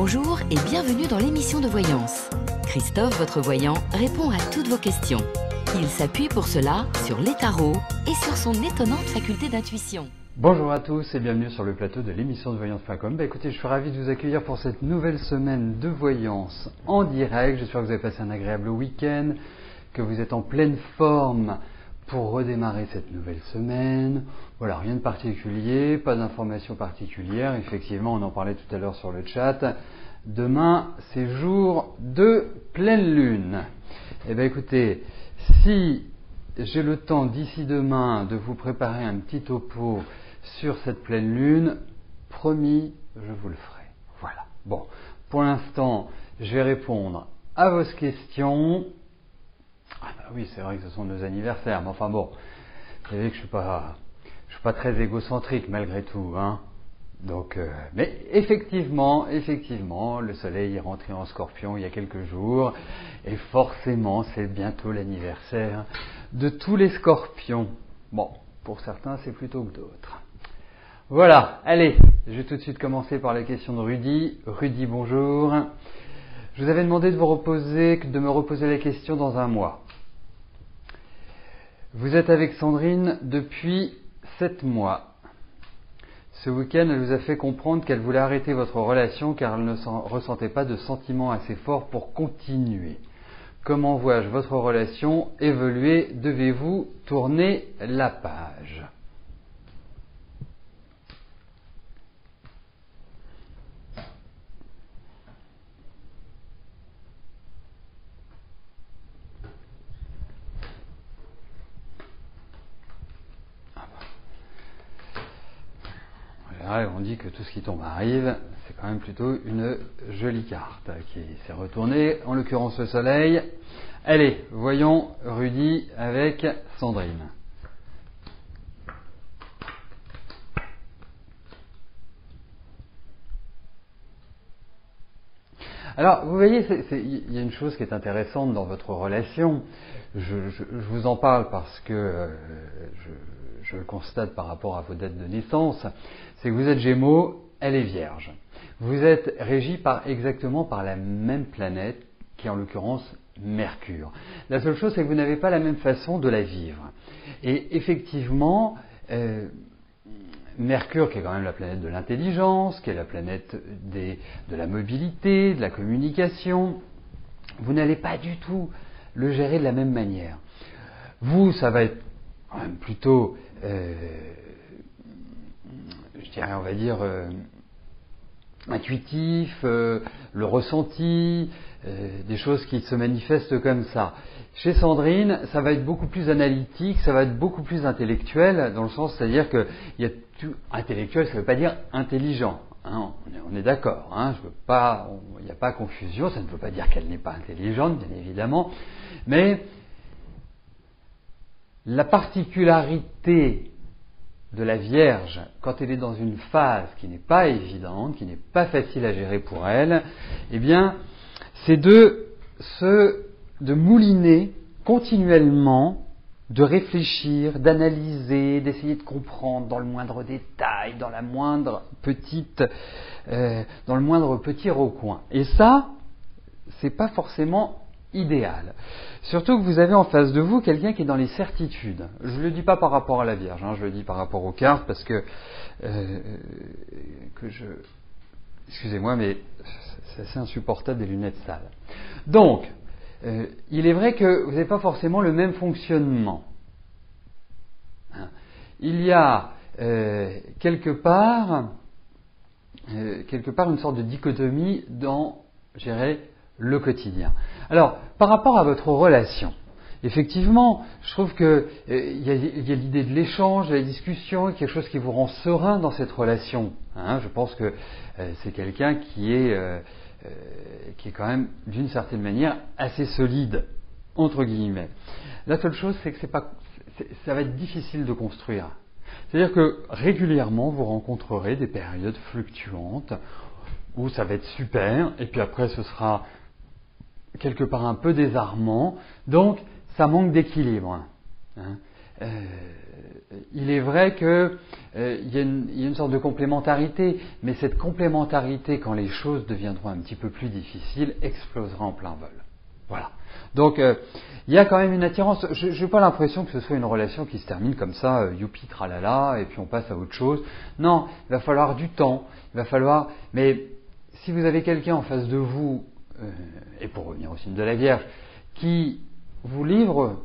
Bonjour et bienvenue dans l'émission de voyance. Christophe, votre voyant, répond à toutes vos questions. Il s'appuie pour cela sur les tarots et sur son étonnante faculté d'intuition. Bonjour à tous et bienvenue sur le plateau de l'émission de voyance.com. Écoutez, je suis ravi de vous accueillir pour cette nouvelle semaine de voyance en direct. J'espère que vous avez passé un agréable week-end, que vous êtes en pleine forme pour redémarrer cette nouvelle semaine. Voilà, rien de particulier, pas d'informations particulières. Effectivement, on en parlait tout à l'heure sur le chat. Demain, c'est jour de pleine lune. Eh bien écoutez, si j'ai le temps d'ici demain de vous préparer un petit topo sur cette pleine lune, promis, je vous le ferai. Voilà. Bon, pour l'instant, je vais répondre à vos questions. Ah bah oui, c'est vrai que ce sont nos anniversaires, mais enfin bon, vous savez que je suis pas très égocentrique malgré tout, hein. Donc, mais effectivement, le soleil est rentré en Scorpion il y a quelques jours, et forcément, c'est bientôt l'anniversaire de tous les Scorpions. Bon, pour certains, c'est plutôt que d'autres. Voilà, allez, je vais tout de suite commencer par la question de Rudy. Rudy, bonjour. Je vous avais demandé de me reposer la question dans un mois. Vous êtes avec Sandrine depuis 7 mois. Ce week-end, elle vous a fait comprendre qu'elle voulait arrêter votre relation car elle ne ressentait pas de sentiments assez forts pour continuer. Comment vois-je votre relation évoluer? Devez-vous tourner la page? On dit que tout ce qui tombe arrive, c'est quand même plutôt une jolie carte qui s'est retournée, en l'occurrence le soleil. Allez, voyons Rudy avec Sandrine. Alors, vous voyez, il y a une chose qui est intéressante dans votre relation. Je vous en parle parce que je le constate par rapport à vos dates de naissance. C'est que vous êtes Gémeaux, elle est Vierge. Vous êtes régi exactement par la même planète, qui est en l'occurrence Mercure. La seule chose, c'est que vous n'avez pas la même façon de la vivre. Et effectivement, Mercure, qui est quand même la planète de l'intelligence, qui est la planète de la mobilité, de la communication, vous n'allez pas du tout le gérer de la même manière. Vous, ça va être quand même plutôt, je dirais, on va dire, intuitif, le ressenti, des choses qui se manifestent comme ça. Chez Sandrine, ça va être beaucoup plus analytique, ça va être beaucoup plus intellectuel, dans le sens, c'est-à-dire que il y a tout intellectuel, ça ne veut pas dire intelligent. Hein, on est d'accord, hein, il n'y a pas confusion, ça ne veut pas dire qu'elle n'est pas intelligente, bien évidemment, mais la particularité de la Vierge, quand elle est dans une phase qui n'est pas évidente, qui n'est pas facile à gérer pour elle, eh bien, c'est de mouliner continuellement, de réfléchir, d'analyser, d'essayer de comprendre dans le moindre détail, dans le moindre petit recoin. Et ça, c'est pas forcément idéal. Surtout que vous avez en face de vous quelqu'un qui est dans les certitudes. Je ne le dis pas par rapport à la Vierge, je le dis par rapport aux cartes parce que excusez-moi, mais c'est assez insupportable des lunettes sales. Donc, il est vrai que vous n'avez pas forcément le même fonctionnement. Il y a quelque part une sorte de dichotomie dans, je dirais, le quotidien. Alors, par rapport à votre relation, effectivement, je trouve que il y a l'idée de l'échange, de la discussion, quelque chose qui vous rend serein dans cette relation. Je pense que c'est quelqu'un qui est quand même, d'une certaine manière, assez solide, entre guillemets. La seule chose, c'est que ça va être difficile de construire. C'est-à-dire que régulièrement, vous rencontrerez des périodes fluctuantes où ça va être super, et puis après, ce sera quelque part un peu désarmant. Donc, ça manque d'équilibre. il est vrai que il y a une sorte de complémentarité, mais cette complémentarité, quand les choses deviendront un petit peu plus difficiles, explosera en plein vol. Voilà. Donc, il y a quand même une attirance. Je n'ai pas l'impression que ce soit une relation qui se termine comme ça, youpi, tralala, et puis on passe à autre chose. Non, il va falloir du temps. Il va falloir. Mais si vous avez quelqu'un en face de vous, et pour revenir au signe de la Vierge, qui vous livre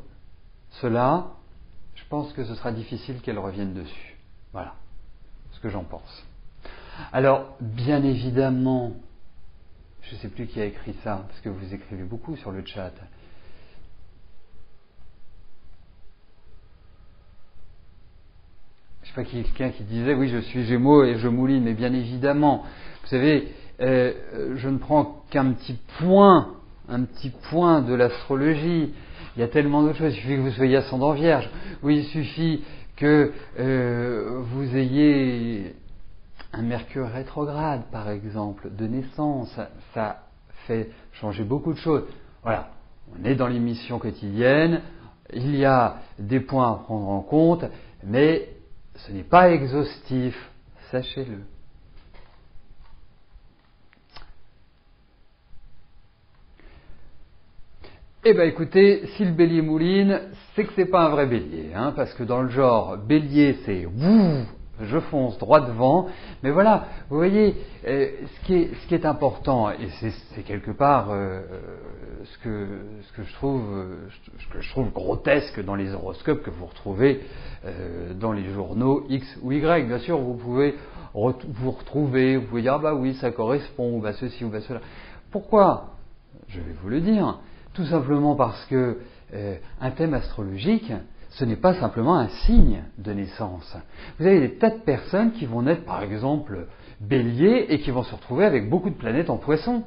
cela, je pense que ce sera difficile qu'elle revienne dessus. Voilà ce que j'en pense. Alors, bien évidemment, je ne sais plus qui a écrit ça, parce que vous écrivez beaucoup sur le chat. Je ne sais pas, quelqu'un qui disait, oui, je suis Gémeaux et je mouline, mais bien évidemment, vous savez, je ne prends qu'un petit point de l'astrologie. Il y a tellement d'autres choses. Il suffit que vous soyez ascendant Vierge. Oui, il suffit que vous ayez un Mercure rétrograde, par exemple, de naissance. Ça fait changer beaucoup de choses. Voilà, on est dans l'émission quotidienne. Il y a des points à prendre en compte, mais ce n'est pas exhaustif, sachez-le. Eh bien écoutez, si le bélier mouline, c'est que c'est pas un vrai bélier, hein, parce que dans le genre bélier c'est wouh, je fonce droit devant, mais voilà, vous voyez, ce qui est important, et c'est quelque part ce que je trouve grotesque dans les horoscopes que vous retrouvez dans les journaux X ou Y. Bien sûr, vous pouvez vous retrouver, vous pouvez dire ah bah oui, ça correspond, ou bah ceci ou bah cela. Pourquoi ? Je vais vous le dire. Tout simplement parce que un thème astrologique, ce n'est pas simplement un signe de naissance. Vous avez des tas de personnes qui vont naître, par exemple, bélier, et qui vont se retrouver avec beaucoup de planètes en poisson.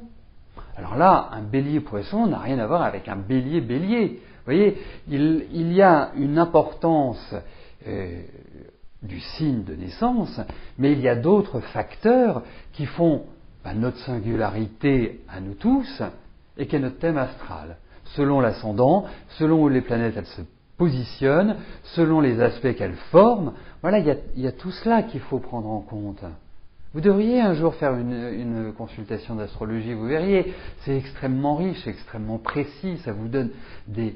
Alors là, un bélier-poisson n'a rien à voir avec un bélier-bélier. Vous voyez, il y a une importance du signe de naissance, mais il y a d'autres facteurs qui font notre singularité à nous tous, et qui est notre thème astral. Selon l'ascendant, selon où les planètes elles se positionnent, selon les aspects qu'elles forment, voilà, il y a tout cela qu'il faut prendre en compte. Vous devriez un jour faire une consultation d'astrologie, vous verriez, c'est extrêmement riche, c'est extrêmement précis, ça vous donne des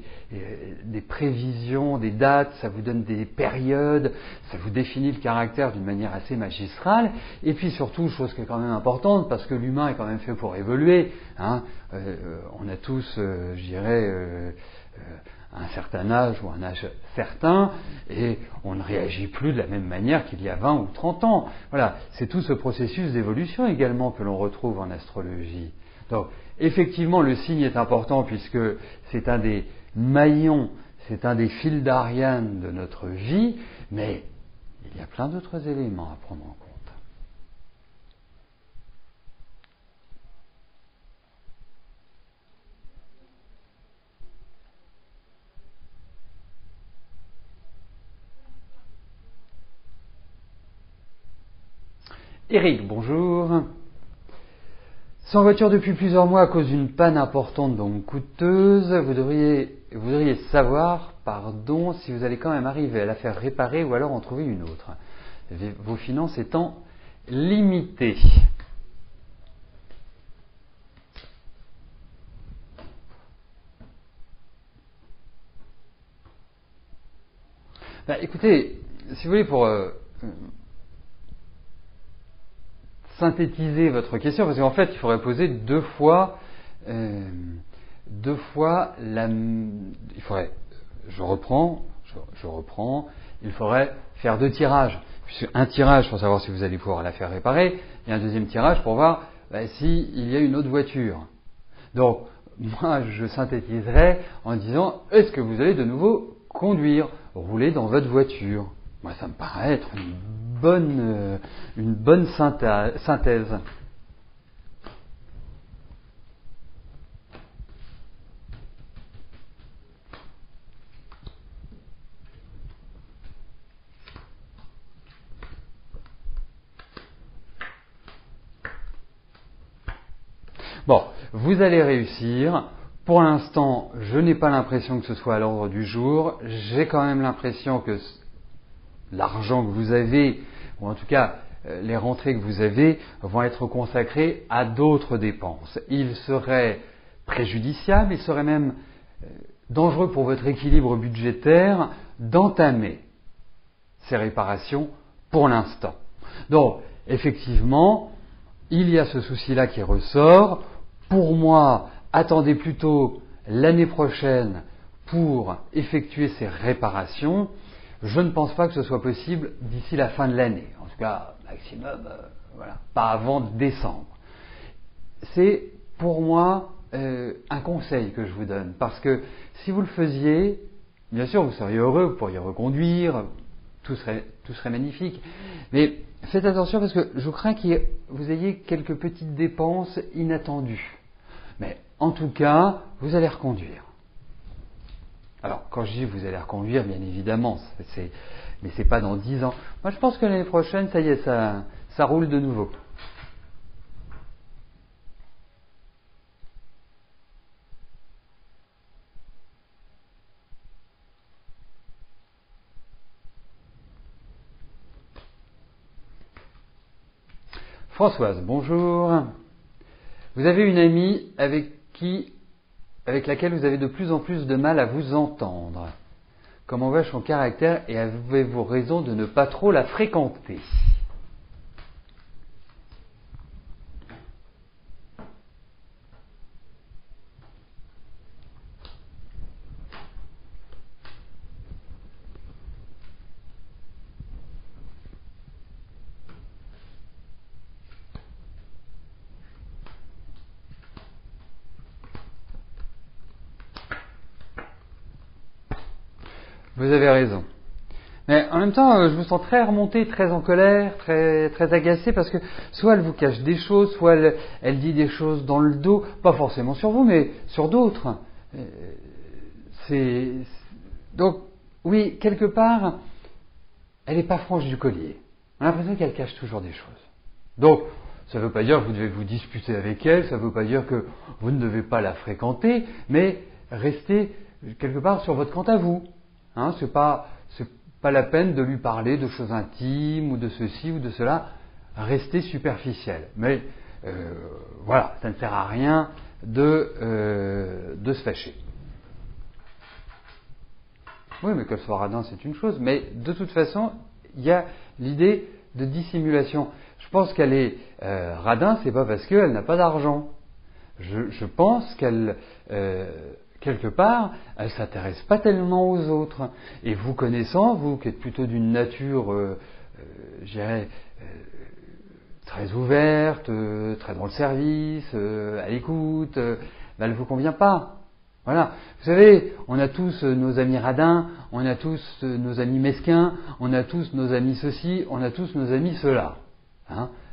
prévisions, des dates, ça vous donne des périodes, ça vous définit le caractère d'une manière assez magistrale, et puis surtout, chose qui est quand même importante, parce que l'humain est quand même fait pour évoluer, hein, on a tous, je dirais, un certain âge ou un âge certain, et on ne réagit plus de la même manière qu'il y a 20 ou 30 ans. Voilà, c'est tout ce processus d'évolution également que l'on retrouve en astrologie. Donc, effectivement, le signe est important puisque c'est un des maillons, c'est un des fils d'Ariane de notre vie, mais il y a plein d'autres éléments à prendre en compte. Eric, bonjour. Sans voiture depuis plusieurs mois à cause d'une panne importante, donc coûteuse, vous devriez savoir, pardon, si vous allez quand même arriver à la faire réparer ou alors en trouver une autre. Vos finances étant limitées. Écoutez, si vous voulez, pour synthétiser votre question, parce qu'en fait, il faudrait poser deux fois la... Il faudrait... Je reprends, il faudrait faire deux tirages. Un tirage pour savoir si vous allez pouvoir la faire réparer, et un deuxième tirage pour voir s'il y a une autre voiture. Donc, moi, je synthétiserai en disant, est-ce que vous allez de nouveau conduire, rouler dans votre voiture ? Moi, ça me paraît être une bonne synthèse. Bon, vous allez réussir, Pour l'instant, je n'ai pas l'impression que ce soit à l'ordre du jour. J'ai quand même l'impression que l'argent que vous avez, ou en tout cas les rentrées que vous avez, vont être consacrées à d'autres dépenses. Il serait préjudiciable, il serait même dangereux pour votre équilibre budgétaire d'entamer ces réparations pour l'instant. Donc, effectivement, il y a ce souci-là qui ressort. Pour moi, attendez plutôt l'année prochaine pour effectuer ces réparations. Je ne pense pas que ce soit possible d'ici la fin de l'année. En tout cas, maximum, pas avant décembre. C'est pour moi un conseil que je vous donne. Parce que si vous le faisiez, bien sûr, vous seriez heureux, vous pourriez reconduire, tout serait magnifique. Mais faites attention parce que je crains que vous ayez quelques petites dépenses inattendues. Mais en tout cas, vous allez reconduire. Alors, quand je dis vous allez reconduire, bien évidemment, mais c'est pas dans 10 ans. Moi, je pense que l'année prochaine, ça y est, ça roule de nouveau. Françoise, bonjour. Vous avez une amie avec laquelle vous avez de plus en plus de mal à vous entendre. Comment va son caractère et avez-vous raison de ne pas trop la fréquenter ? Vous avez raison. Mais en même temps, je me sens très remonté, très en colère, très agacé, parce que soit elle vous cache des choses, soit elle dit des choses dans le dos, pas forcément sur vous, mais sur d'autres. Donc, oui, quelque part, elle n'est pas franche du collier. On a l'impression qu'elle cache toujours des choses. Donc, ça ne veut pas dire que vous devez vous disputer avec elle, ça ne veut pas dire que vous ne devez pas la fréquenter, mais restez quelque part sur votre compte à vous. C'est pas la peine de lui parler de choses intimes ou de ceci ou de cela. Restez superficiel. Mais voilà, ça ne sert à rien de se fâcher. Oui, mais qu'elle soit radin, c'est une chose. Mais de toute façon, il y a l'idée de dissimulation. Je pense qu'elle est radin, c'est pas parce qu'elle n'a pas d'argent. Je pense qu'elle quelque part, elle ne s'intéresse pas tellement aux autres. Et vous connaissant, vous qui êtes plutôt d'une nature, je dirais, très ouverte, très dans le service, à l'écoute, elle ne vous convient pas. Voilà. Vous savez, on a tous nos amis radins, on a tous nos amis mesquins, on a tous nos amis ceci, on a tous nos amis cela.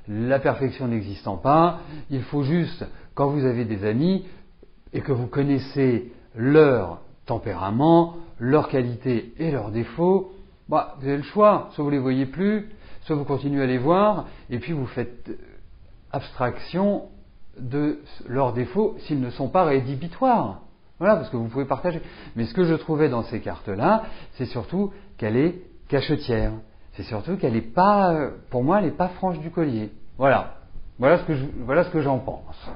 La perfection n'existant pas, il faut juste, quand vous avez des amis et que vous connaissez leur tempérament, leurs qualités et leurs défauts, vous avez le choix. Soit vous ne les voyez plus, soit vous continuez à les voir, et puis vous faites abstraction de leurs défauts s'ils ne sont pas rédhibitoires. Voilà, parce que vous pouvez partager. Mais ce que je trouvais dans ces cartes-là, c'est surtout qu'elle est cachetière. C'est surtout qu'elle n'est pas, pour moi, elle n'est pas franche du collier. Voilà. Voilà ce que j'en pense.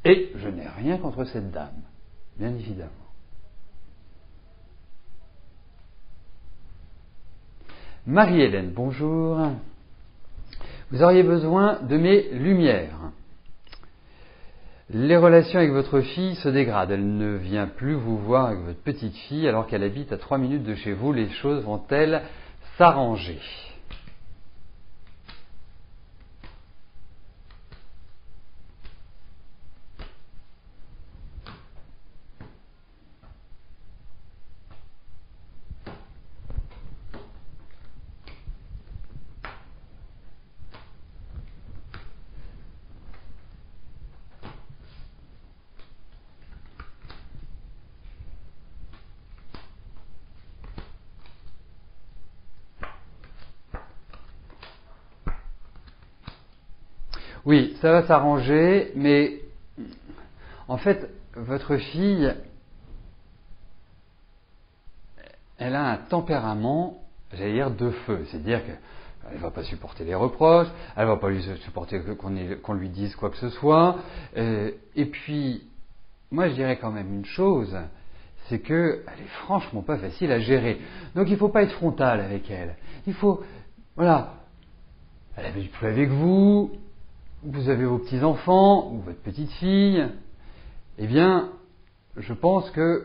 Et je n'ai rien contre cette dame, bien évidemment. Marie-Hélène, bonjour. Vous auriez besoin de mes lumières. Les relations avec votre fille se dégradent. Elle ne vient plus vous voir avec votre petite fille alors qu'elle habite à 3 minutes de chez vous. Les choses vont-elles s'arranger ? Oui, ça va s'arranger, mais En fait, votre fille, elle a un tempérament, j'allais dire, de feu. C'est-à-dire qu'elle ne va pas supporter les reproches, elle ne va pas supporter qu'on lui dise quoi que ce soit. Et puis, moi je dirais quand même une chose, c'est qu'elle est franchement pas facile à gérer. Donc il ne faut pas être frontal avec elle. Il faut, voilà, elle habite plus avec vous, vous avez vos petits-enfants, ou votre petite-fille, eh bien, je pense qu'il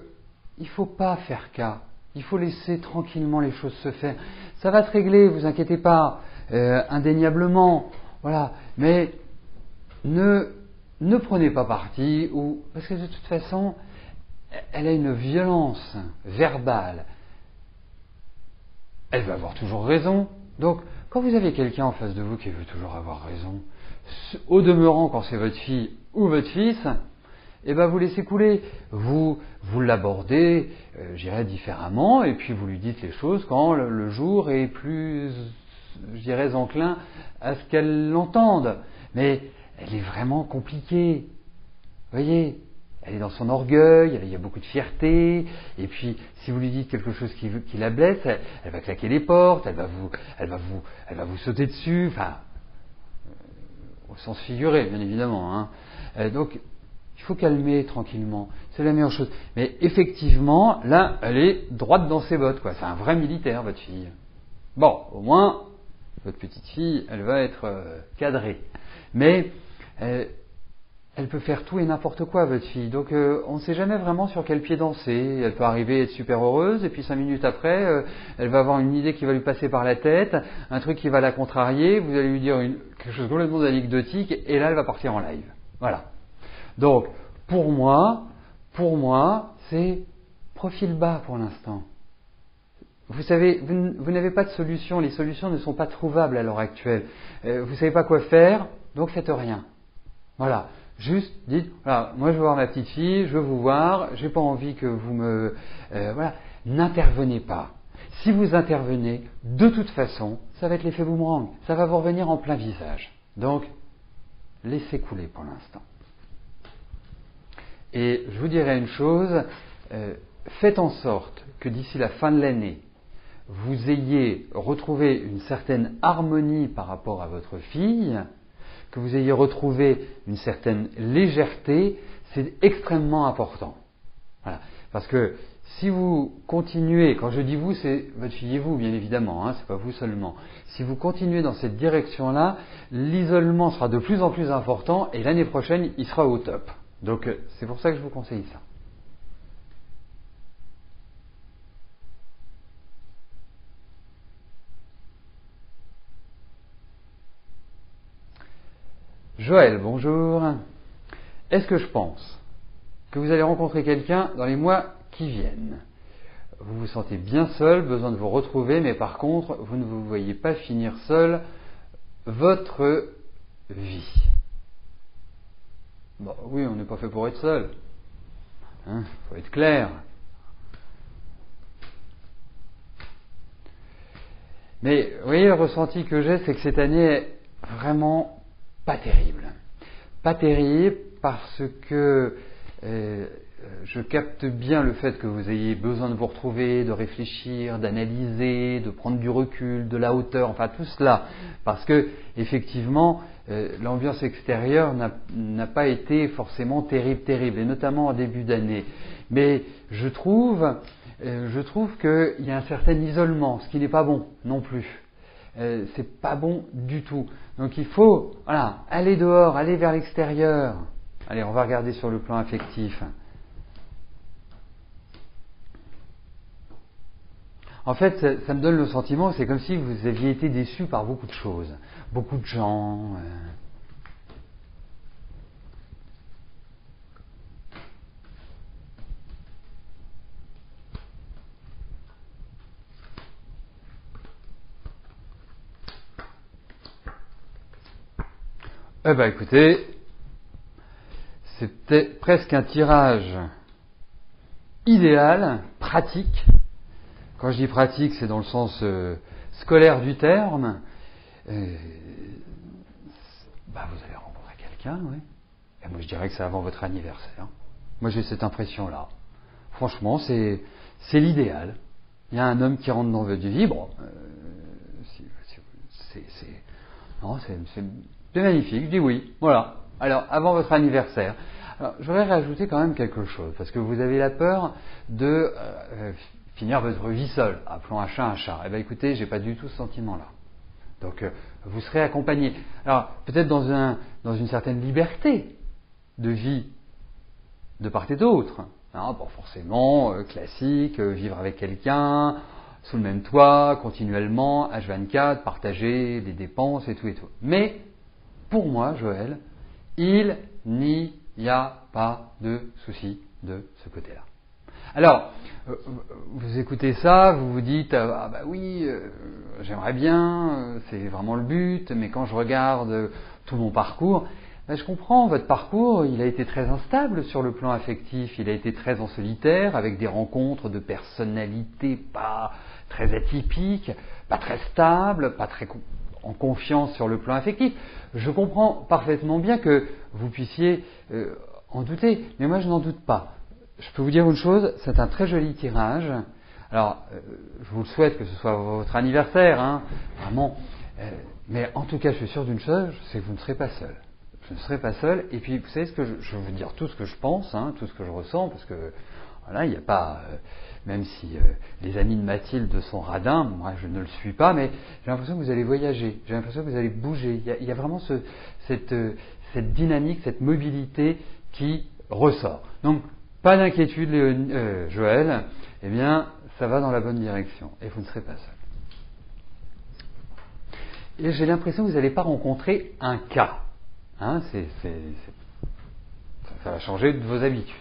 ne faut pas faire cas. Il faut laisser tranquillement les choses se faire. Ça va se régler, vous inquiétez pas, indéniablement, voilà. Mais ne prenez pas parti, parce que de toute façon, elle a une violence verbale. Elle va avoir toujours raison. Donc, quand vous avez quelqu'un en face de vous qui veut toujours avoir raison, au demeurant, quand c'est votre fille ou votre fils, eh ben vous laissez couler. Vous l'abordez, je dirais, différemment, et puis vous lui dites les choses quand le jour est plus, je dirais, enclin à ce qu'elle l'entende. Mais elle est vraiment compliquée. Vous voyez, elle est dans son orgueil, il y a beaucoup de fierté, et puis si vous lui dites quelque chose qui la blesse, elle va claquer les portes, elle va vous sauter dessus, enfin, au sens figuré, bien évidemment. Hein. Donc, il faut calmer tranquillement, c'est la meilleure chose. Mais effectivement, là, elle est droite dans ses bottes, quoi. C'est un vrai militaire, votre fille. Bon, au moins, votre petite fille, elle va être cadrée. Mais elle peut faire tout et n'importe quoi, votre fille. Donc, on ne sait jamais vraiment sur quel pied danser. Elle peut arriver et être super heureuse, et puis 5 minutes après, elle va avoir une idée qui va lui passer par la tête, un truc qui va la contrarier, vous allez lui dire quelque chose complètement anecdotique, et là, elle va partir en live. Voilà. Donc, pour moi, c'est profil bas pour l'instant. Vous savez, vous n'avez pas de solution, les solutions ne sont pas trouvables à l'heure actuelle. Vous ne savez pas quoi faire, donc faites rien. Voilà. Juste dites, voilà, moi je veux voir ma petite fille, je veux vous voir, j'ai pas envie que vous me... voilà, n'intervenez pas. Si vous intervenez, de toute façon, ça va être l'effet boomerang, ça va vous revenir en plein visage. Donc, laissez couler pour l'instant. Et je vous dirais une chose, faites en sorte que d'ici la fin de l'année, vous ayez retrouvé une certaine harmonie par rapport à votre fille, que vous ayez retrouvé une certaine légèreté, c'est extrêmement important. Voilà. Parce que si vous continuez, quand je dis vous, c'est votre fille et vous, bien évidemment, hein, c'est pas vous seulement. Si vous continuez dans cette direction-là, l'isolement sera de plus en plus important et l'année prochaine, il sera au top. Donc, c'est pour ça que je vous conseille ça. Joël, bonjour. Est-ce que je pense que vous allez rencontrer quelqu'un dans les mois qui viennent? Vous vous sentez bien seul, besoin de vous retrouver, mais par contre, vous ne vous voyez pas finir seul votre vie. Bon, oui, on n'est pas fait pour être seul. Hein, faut être clair. Mais, vous voyez, le ressenti que j'ai, c'est que cette année est vraiment pas terrible. Pas terrible parce que je capte bien le fait que vous ayez besoin de vous retrouver, de réfléchir, d'analyser, de prendre du recul, de la hauteur, enfin tout cela. Parce que, effectivement, l'ambiance extérieure n'a pas été forcément terrible, et notamment en début d'année. Mais je trouve qu'il y a un certain isolement, ce qui n'est pas bon non plus. C'est pas bon du tout. Donc il faut, voilà, aller dehors, aller vers l'extérieur. Allez, on va regarder sur le plan affectif. En fait, ça me donne le sentiment que c'est comme si vous aviez été déçu par beaucoup de choses, beaucoup de gens. Eh bien, écoutez, c'était presque un tirage idéal, pratique. Quand je dis pratique, c'est dans le sens scolaire du terme. Vous allez rencontrer quelqu'un, oui. Et moi je dirais que c'est avant votre anniversaire. Moi j'ai cette impression-là. Franchement, c'est l'idéal. Il y a un homme qui rentre dans votre vie, bon, c'est magnifique, je dis oui, voilà. Alors, avant votre anniversaire. Alors, j'aurais rajouté quand même quelque chose, parce que vous avez la peur de finir votre vie seul, appelons un chat un chat. Eh bien écoutez, j'ai pas du tout ce sentiment-là. Donc, vous serez accompagné. Alors, peut-être dans une certaine liberté de vie, de part et d'autre. Hein, pas forcément classique, vivre avec quelqu'un, sous le même toit, continuellement, H24, partager des dépenses et tout et tout. Mais, pour moi, Joël, il n'y a pas de souci de ce côté-là. Alors, vous écoutez ça, vous vous dites, ah bah oui, j'aimerais bien, c'est vraiment le but, mais quand je regarde tout mon parcours, ben je comprends, votre parcours, il a été très instable sur le plan affectif, il a été très en solitaire, avec des rencontres de personnalités pas très atypiques, pas très stables, pas très en confiance sur le plan affectif. Je comprends parfaitement bien que vous puissiez en douter, mais moi je n'en doute pas. Je peux vous dire une chose, c'est un très joli tirage. Alors, je vous le souhaite que ce soit votre anniversaire, hein, vraiment. Mais en tout cas, je suis sûr d'une chose, c'est que vous ne serez pas seul. Je ne serai pas seul. Et puis, vous savez ce que je veux vous dire tout ce que je pense, hein, tout ce que je ressens, parce que voilà, il n'y a pas, même si les amis de Mathilde sont radins, moi je ne le suis pas, mais j'ai l'impression que vous allez voyager, j'ai l'impression que vous allez bouger. Il y a vraiment cette dynamique, cette mobilité qui ressort. Donc, pas d'inquiétude, Joël, eh bien, ça va dans la bonne direction et vous ne serez pas seul. Et j'ai l'impression que vous n'allez pas rencontrer un cas. Hein, ça va changer de vos habitudes.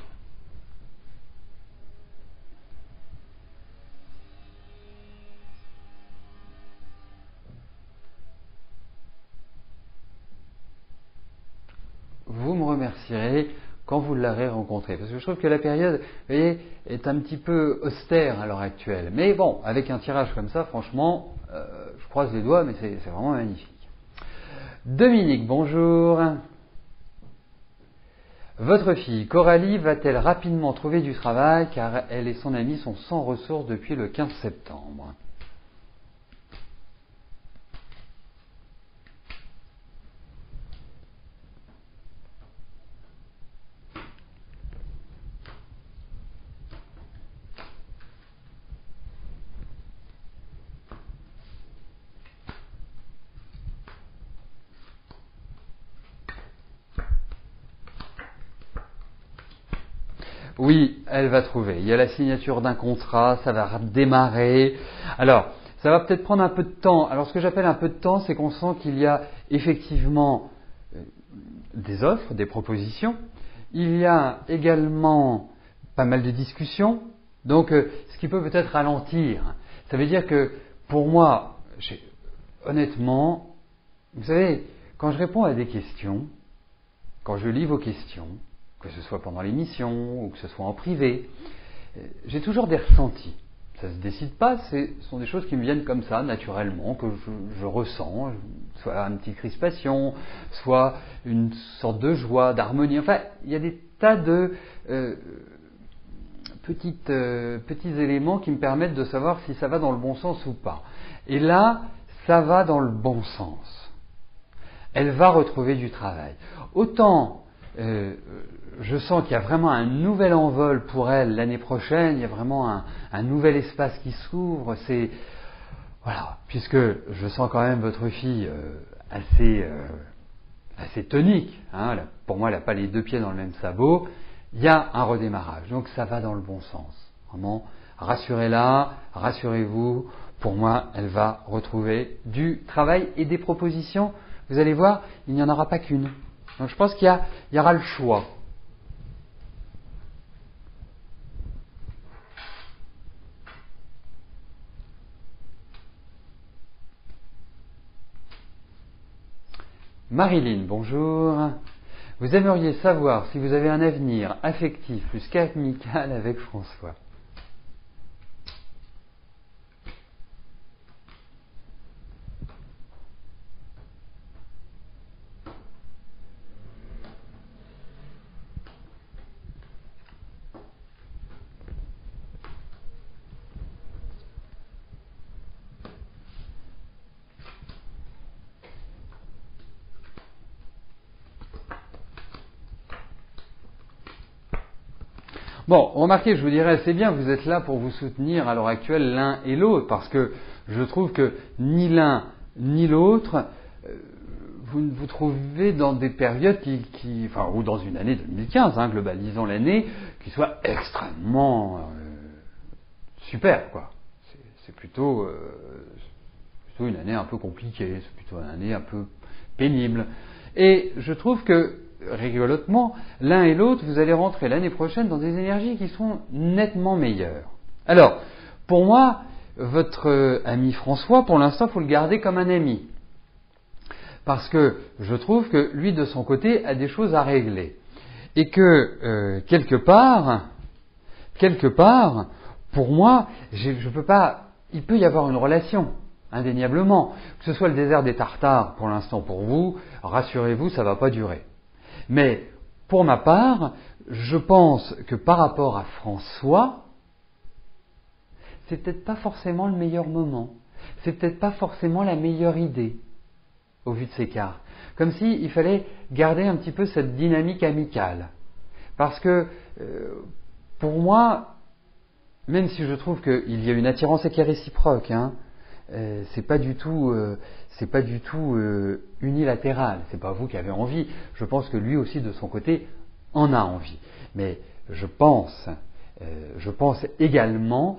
Vous me remercierez quand vous l'aurez rencontré. Parce que je trouve que la période, vous voyez, est un petit peu austère à l'heure actuelle. Mais bon, avec un tirage comme ça, franchement, je croise les doigts, mais c'est vraiment magnifique. Dominique, bonjour. Votre fille, Coralie, va-t-elle rapidement trouver du travail car elle et son amie sont sans ressources depuis le 15 septembre? Oui, elle va trouver. Il y a la signature d'un contrat, ça va démarrer. Alors, ça va peut-être prendre un peu de temps. Alors, ce que j'appelle un peu de temps, c'est qu'on sent qu'il y a effectivement des offres, des propositions. Il y a également pas mal de discussions. Donc, ce qui peut peut-être ralentir. Ça veut dire que, pour moi, honnêtement, vous savez, quand je réponds à des questions, quand je lis vos questions, que ce soit pendant l'émission ou que ce soit en privé, j'ai toujours des ressentis. Ça ne se décide pas, ce sont des choses qui me viennent comme ça, naturellement, que je ressens, soit une petite crispation, soit une sorte de joie, d'harmonie. Enfin, il y a des tas de petits éléments qui me permettent de savoir si ça va dans le bon sens ou pas. Et là, ça va dans le bon sens. Elle va retrouver du travail. Autant je sens qu'il y a vraiment un nouvel envol pour elle l'année prochaine, il y a vraiment un nouvel espace qui s'ouvre, voilà, puisque je sens quand même votre fille assez tonique, hein, pour moi elle n'a pas les deux pieds dans le même sabot, il y a un redémarrage, donc ça va dans le bon sens, vraiment, rassurez-la, rassurez-vous, pour moi elle va retrouver du travail et des propositions, vous allez voir, il n'y en aura pas qu'une. Donc je pense qu'il y aura le choix. Marilyn, bonjour. Vous aimeriez savoir si vous avez un avenir affectif plus qu'amical avec François. Bon, remarquez, je vous dirais, c'est bien, vous êtes là pour vous soutenir à l'heure actuelle l'un et l'autre, parce que je trouve que ni l'un ni l'autre, vous vous trouvez dans des périodes ou dans une année 2015, globalisant l'année, qui soit extrêmement super, quoi. C'est plutôt une année un peu compliquée, c'est plutôt une année un peu pénible. Et je trouve que, rigolotement, l'un et l'autre, vous allez rentrer l'année prochaine dans des énergies qui sont nettement meilleures. Alors, pour moi, votre ami François, pour l'instant, il faut le garder comme un ami. Parce que je trouve que lui, de son côté, a des choses à régler. Et que, quelque part, pour moi, je peux pas, il peut y avoir une relation, indéniablement. Que ce soit le désert des Tartares, pour l'instant, pour vous, rassurez-vous, ça va pas durer. Mais, pour ma part, je pense que par rapport à François, c'est peut-être pas forcément le meilleur moment. C'est peut-être pas forcément la meilleure idée, au vu de ces cartes. Comme s'il fallait garder un petit peu cette dynamique amicale. Parce que, pour moi, même si je trouve qu'il y a une attirance qui est réciproque, c'est pas du tout unilatéral. C'est pas vous qui avez envie. Je pense que lui aussi, de son côté, en a envie. Mais je pense également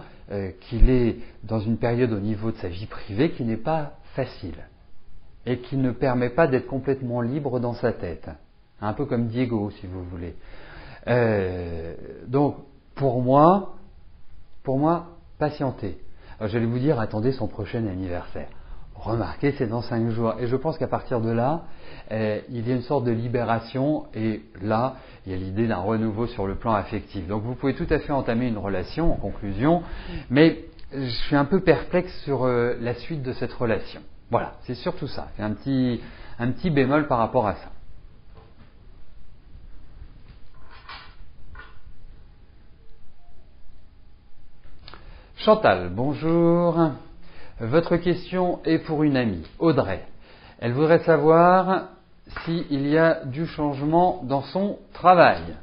qu'il est dans une période au niveau de sa vie privée qui n'est pas facile et qui ne permet pas d'être complètement libre dans sa tête. Un peu comme Diego, si vous voulez. Donc, pour moi, patientez. Alors, j'allais vous dire, attendez son prochain anniversaire. Remarquez, c'est dans 5 jours. Et je pense qu'à partir de là, il y a une sorte de libération. Et là, il y a l'idée d'un renouveau sur le plan affectif. Donc, vous pouvez tout à fait entamer une relation, en conclusion. Mais je suis un peu perplexe sur la suite de cette relation. Voilà, c'est surtout ça. C'est un petit bémol par rapport à ça. Chantal, bonjour. Votre question est pour une amie, Audrey. Elle voudrait savoir s'il y a du changement dans son travail.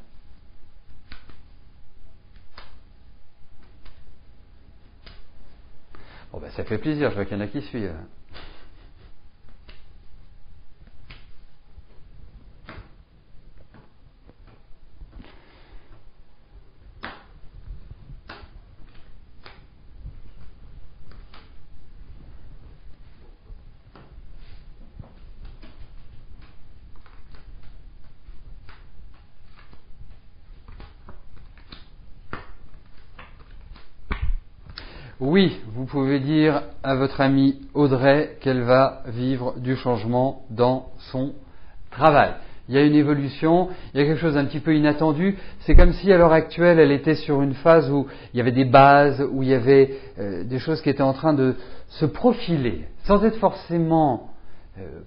Bon, ça fait plaisir, je vois qu'il y en a qui suivent. Oui, vous pouvez dire à votre amie Audrey qu'elle va vivre du changement dans son travail. Il y a une évolution, il y a quelque chose d'un petit peu inattendu. C'est comme si à l'heure actuelle, elle était sur une phase où il y avait des bases, où il y avait des choses qui étaient en train de se profiler, sans être forcément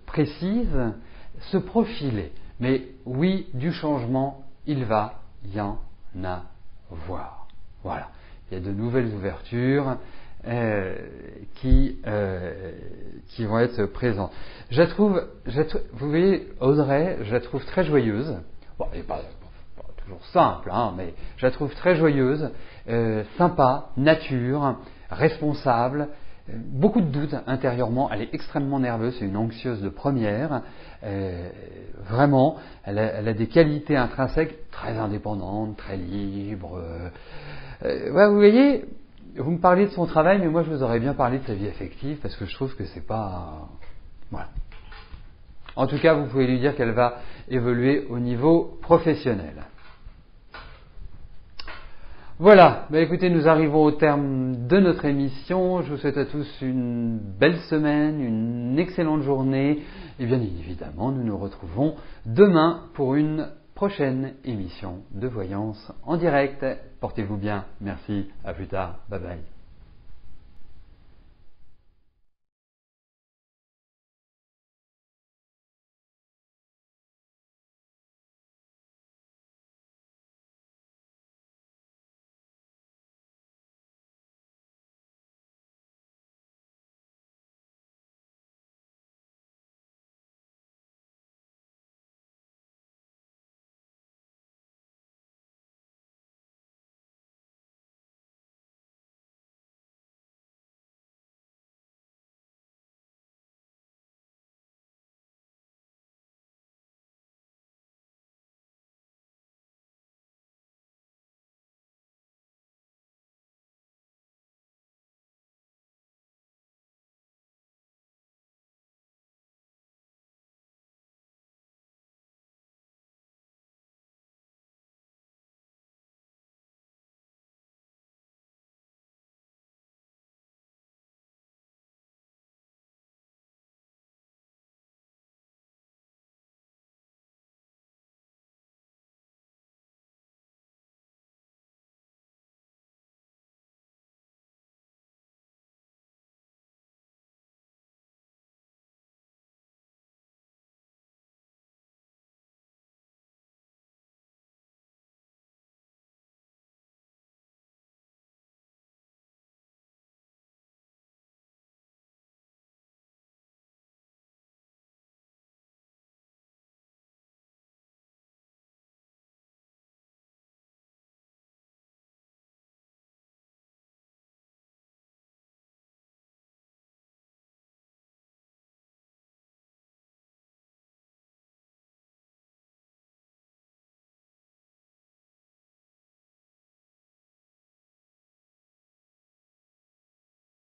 précises, se profiler. Mais oui, du changement, il va y en avoir. Voilà. Il y a de nouvelles ouvertures qui vont être présentes. Vous voyez, Audrey, je la trouve très joyeuse. Bon, elle n'est pas toujours simple, mais je la trouve très joyeuse, sympa, nature, responsable, beaucoup de doutes intérieurement. Elle est extrêmement nerveuse, c'est une anxieuse de première. Vraiment, elle a des qualités intrinsèques très indépendantes, très libres. Vous voyez, vous me parlez de son travail, mais moi je vous aurais bien parlé de sa vie affective parce que je trouve que c'est pas... Voilà. En tout cas, vous pouvez lui dire qu'elle va évoluer au niveau professionnel. Voilà, écoutez, nous arrivons au terme de notre émission. Je vous souhaite à tous une belle semaine, une excellente journée. Et bien évidemment, nous nous retrouvons demain pour une prochaine émission de Voyance en direct. Portez-vous bien. Merci. À plus tard. Bye bye.